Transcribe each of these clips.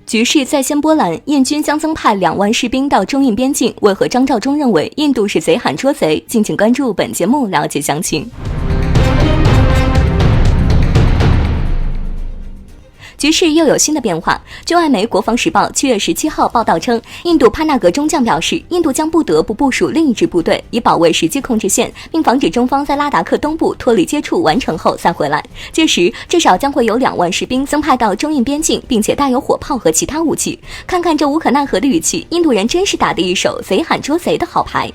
局势再现波澜，印军将增派2万士兵到中印边境，为何张召忠认为印度是贼喊捉贼？敬请关注本节目了解详情。局势又有新的变化。据外媒《国防时报》7月17号报道称，印度帕纳格中将表示，印度将不得不部署另一支部队，以保卫实际控制线，并防止中方在拉达克东部脱离接触完成后再回来。届时，至少将会有2万士兵增派到中印边境，并且带有火炮和其他武器。看看这无可奈何的语气，印度人真是打得一手贼喊捉贼的好牌。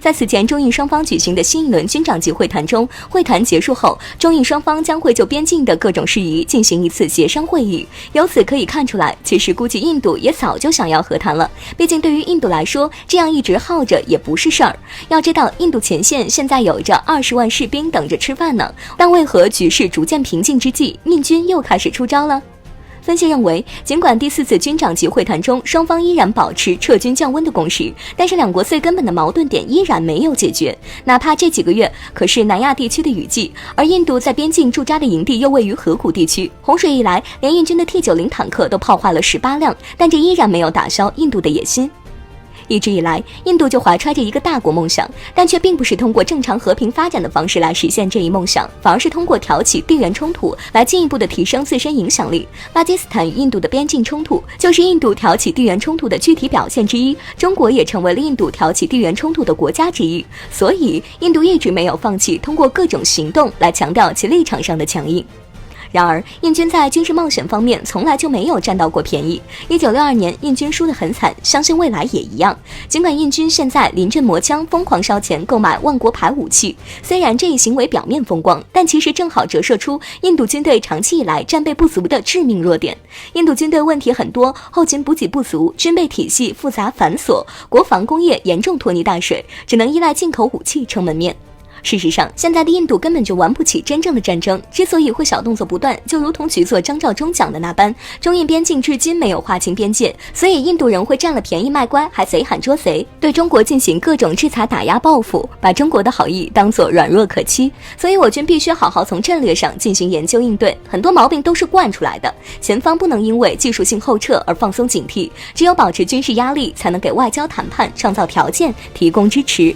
在此前中印双方举行的新一轮军长级会谈中，会谈结束后，中印双方将会就边境的各种事宜进行一次协商会议。由此可以看出来，其实估计印度也早就想要和谈了，毕竟对于印度来说，这样一直耗着也不是事儿。要知道，印度前线现在有着20万士兵等着吃饭呢，但为何局势逐渐平静之际，印军又开始出招了？分析认为，尽管第4次军长级会谈中双方依然保持撤军降温的共识，但是两国最根本的矛盾点依然没有解决。哪怕这几个月可是南亚地区的雨季，而印度在边境驻扎的营地又位于河谷地区，洪水一来，连印军的 T90坦克都炮坏了18辆，但这依然没有打消印度的野心。一直以来，印度就怀揣着一个大国梦想，但却并不是通过正常和平发展的方式来实现这一梦想，反而是通过挑起地缘冲突来进一步的提升自身影响力。巴基斯坦与印度的边境冲突就是印度挑起地缘冲突的具体表现之一，中国也成为了印度挑起地缘冲突的国家之一，所以印度一直没有放弃通过各种行动来强调其立场上的强硬。然而，印军在军事冒险方面从来就没有占到过便宜。1962年，印军输得很惨，相信未来也一样。尽管印军现在临阵磨枪，疯狂烧钱购买万国牌武器，虽然这一行为表面风光，但其实正好折射出印度军队长期以来战备不足的致命弱点。印度军队问题很多，后勤补给不足，军备体系复杂繁琐，国防工业严重拖泥带水，只能依赖进口武器撑门面。事实上，现在的印度根本就玩不起真正的战争，之所以会小动作不断，就如同局座张召忠讲的那般，中印边境至今没有划清边界，所以印度人会占了便宜卖乖，还贼喊捉贼，对中国进行各种制裁打压报复，把中国的好意当作软弱可欺。所以我军必须好好从战略上进行研究应对，很多毛病都是惯出来的，前方不能因为技术性后撤而放松警惕，只有保持军事压力，才能给外交谈判创造条件，提供支持。